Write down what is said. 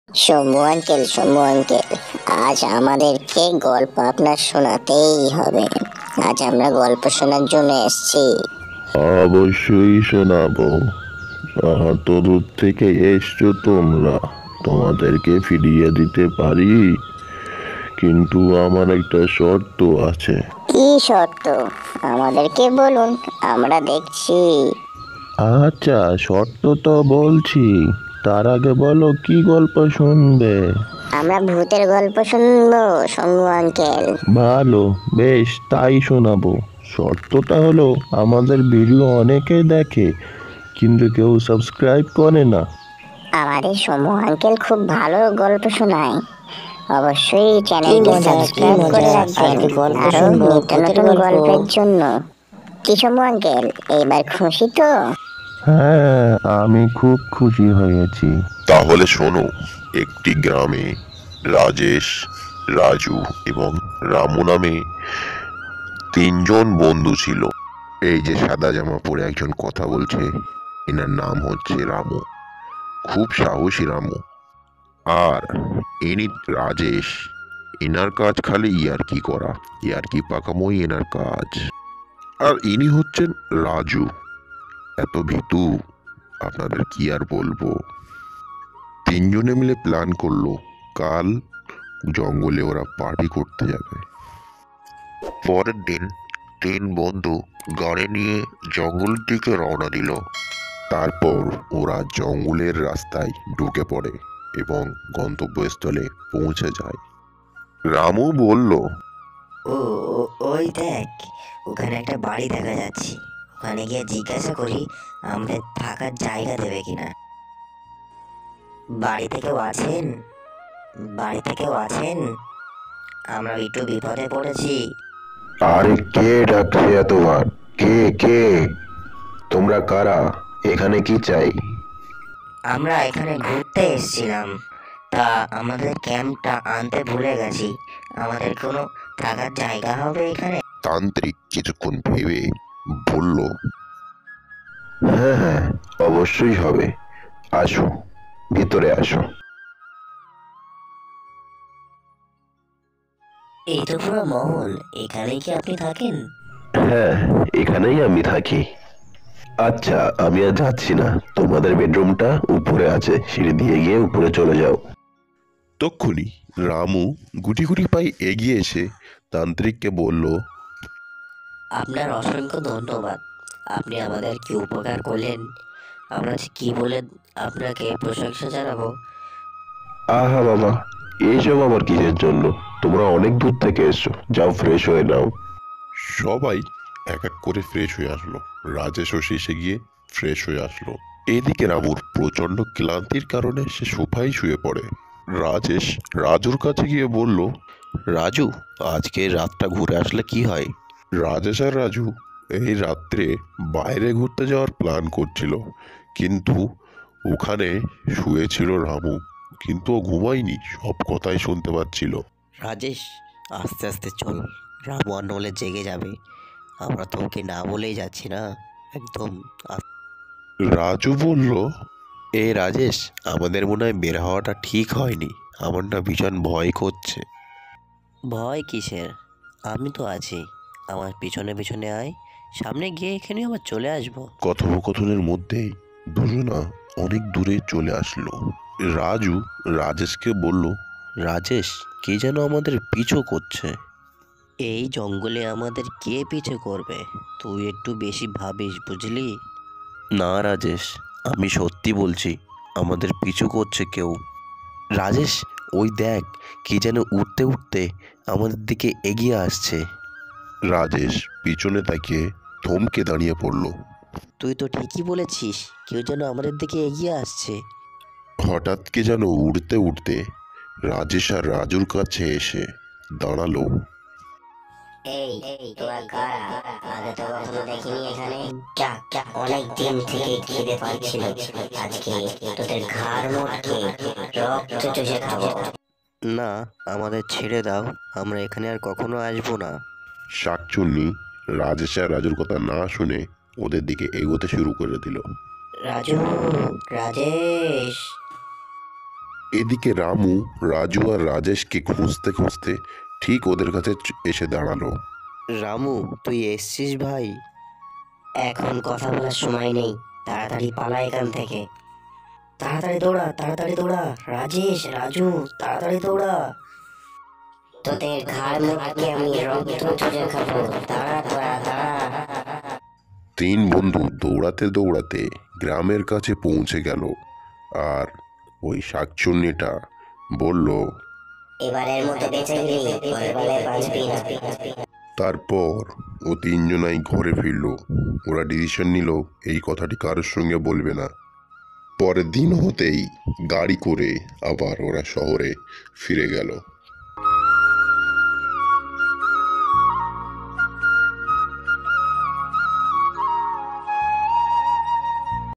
Shambhu uncle, আজ আমাদেরকে গল্প আপনার শোনাতেই হবে। আজ আমরা গল্প শোনার জন্য এসেছি। অবশ্যই শোনাবো। এত দূর থেকে এসছো তোমরা, তোমাদেরকে ফিরিয়ে দিতে পারি, কিন্তু আমার একটা শর্ত আছে। কি শর্ত? আমাদেরকে বলুন, আমরা দেখছি। আচ্ছা, শর্ত তো বলছি, তার আগে বলো কি গল্প শুনবে। আমরা ভূতের গল্প শুনবো শম্ভু আঙ্কেল। ভালো, বেশ তাই শোনাবো। শর্তটা হলো, আমাদের ভিডিও অনেকে দেখে কিন্তু কেউ সাবস্ক্রাইব করে না। আমাদের শম্ভু আঙ্কেল খুব ভালো গল্প শোনায়। অবশ্যই চ্যানেলটি সাবস্ক্রাইব করে রাখবেন আরো নিত্য নতুন গল্পের জন্য। কি শম্ভু আঙ্কেল, এইবার খুশি তো? হ্যাঁ, আমি খুব খুশি হয়েছি। তাহলে শোনো, একটি গ্রামে রাজেশ, রাজু এবং রামু নামে তিনজন বন্ধু ছিল। এই যে সাদা জামা পরে একজন কথা বলছে, এনার নাম হচ্ছে রামু। খুব সাহসী রামু। আর ইনি রাজেশ। এনার কাজ খালি ইয়ার্কি করা, ইয়ার্কি পাকামোই এনার কাজ। আর ইনি হচ্ছেন রাজু। এত ভীতু, আপনাদের কি আর বলবো। তিনজনে মিলে প্ল্যান করলো, কাল জঙ্গলে ওরা পার্টি করতে যাবে। পরের দিন তিন বন্ধু গাড়ি নিয়ে জঙ্গলের দিকে রওনা দিল। তারপর ওরা জঙ্গলের রাস্তায় ঢুকে পড়ে এবং গন্তব্যস্থলে পৌঁছে যায়। রামু বলল, ওই দেখ, ওখানে একটা বাড়ি দেখা যাচ্ছে। ওখানে গিয়ে জিজ্ঞাসা করি আমাদের থাকার জায়গা দেবে কিনা। বাড়িতে কেউ আছেন? বাড়িতে কেউ আছেন? আমরা একটু বিপদে পড়েছি। আরে কে ডাকছে এতবার? কে কে? তোমরা কারা? এখানে কি চাই? আমরা এখানে ঘুরতে এসেছিলাম, তা আমাদের ক্যাম্পটা আনতে ভুলে গেছি। আমাদের কোনো থাকার জায়গা হবে এখানে? তান্ত্রিক কিছুক্ষণ ভেবে বলল, হ্যাঁ হ্যাঁ, অবশ্যই হবে। আসো, ভিতরে আসো। এই তো পুরো মহল, এখানেই কি আপনি থাকেন? হ্যাঁ, এখানেই আমি থাকি। আচ্ছা, আমি আর যাচ্ছি না, তোমাদের বেডরুমটা উপরে আছে, সিঁড়ি দিয়ে গিয়ে উপরে চলে যাও। তক্ষুনি রামু গুটি গুটি পায়ে এগিয়ে এসে তান্ত্রিককে বলল, আপনার অসংখ্য ধন্যবাদ। আপনি আমাদের কি উপকার করলেন, আমরা যে কি বলে আপনাকে প্রশংসা জানাবো। আহা বাবা, এইসব আবার কিসের জন্য? তোমরা অনেক দূর থেকে এসছো, যাও ফ্রেশ হয়ে নাও। সবাই এক এক করে ফ্রেশ হয়ে আসলো। রাজেশও শেষে গিয়ে ফ্রেশ হয়ে আসলো। এদিকে রামুর প্রচন্ড ক্লান্তির কারণে সে সোফায় শুয়ে পড়ে। রাজেশ রাজুর কাছে গিয়ে বলল, রাজু, আজকে রাতটা ঘুরে আসলে কি হয়? রাজেশ আর রাজু এই রাত্রে বাইরে ঘুরতে যাওয়ার প্ল্যান করছিল, কিন্তু ওখানে শুয়েছিল রামু। কিন্তু ও ঘুমায়নি, সব কথাই শুনতে পাচ্ছিল। রাজেশ, আস্তে আস্তে চল, রামু আর নলে জেগে যাবে। আমরা তো ওকে না বলেই যাচ্ছি না, একদম রাজু বলল, রাজেশ, আমাদের মনে হয় বের হওয়াটা ঠিক হয়নি। আমার না ভীষণ ভয় করছে। ভয় কিসের? আমি তো আছি। আমার পিছনে পিছনে আয়, সামনে গিয়ে এখানে আবার চলে আসবো। কথোপকথনের মধ্যেই দুজনা অনেক দূরে চলে আসলো। রাজু রাজেশকে বলল, রাজেশ, কে যেন আমাদের পিছু করছে। এই জঙ্গলে আমাদের কে পিছু করবে? তুই একটু বেশি ভাবিস, বুঝলি? না রাজেশ, আমি সত্যি বলছি, আমাদের পিছু করছে কেউ। রাজেশ, ওই দেখ, কে যেন উঠতে উঠতে আমাদের দিকে এগিয়ে আসছে। রাজেশ পিছনে তাকিয়ে থমকে দাঁড়িয়ে পড়ল। তুই তো ঠিকই বলেছিস, কেউ যেন আমাদের দিকে এগিয়ে আসছে। হঠাৎ কে যেন উড়তে উড়তে রাজেশ আর রাজুর কাছে এসে দাঁড়ালো। এই, তোরা কারা? আগে তো কখনো দেখিনি এখানে। যাক, অনেক দিন থেকে খিদে পাচ্ছিল। আজকে তোদের ঘাড় মোটকে রক্ত চুষে খাবো। না, আমাদের ছেড়ে দাও, আমরা এখানে আর কখনো আসবো না। শাকচুন্নি রাজেশ আর রাজুর কথা না শুনে ওদের দিকে এগোতে শুরু করে দিল। রাজু, রাজেশ। এদিকে রামু, রাজু আর রাজেশকে খুঁজতে খুঁজতে ঠিক ওদের কাছে এসে দাঁড়ালো। রামু, তুই এসছিস ভাই? এখন কথা বলার সময় নেই, তাড়াতাড়ি পালা এখান থেকে। তাড়াতাড়ি দৌড়া, তাড়াতাড়ি দৌড়া, রাজেশ, রাজু, তাড়াতাড়ি দৌড়া। তোদের ঘাড় মুখকে আমি রক্ত চুষে খাবো, দাঁড়া তোরা, দাঁড়া। তিন বন্ধু দৌড়াতে দৌড়াতে গ্রামের কাছে পৌঁছে গেল। আর ওই শাকচুন্নিটা বলল, এবারের মতো বেঁচে গেলি, পরের বেলায় বাঁচবি না। তারপর ও তিনজনাই ঘরে ফিরল। ওরা ডিসিশন নিল এই কথাটি কারোর সঙ্গে বলবে না। পরের দিন হতেই গাড়ি করে আবার ওরা শহরে ফিরে গেল।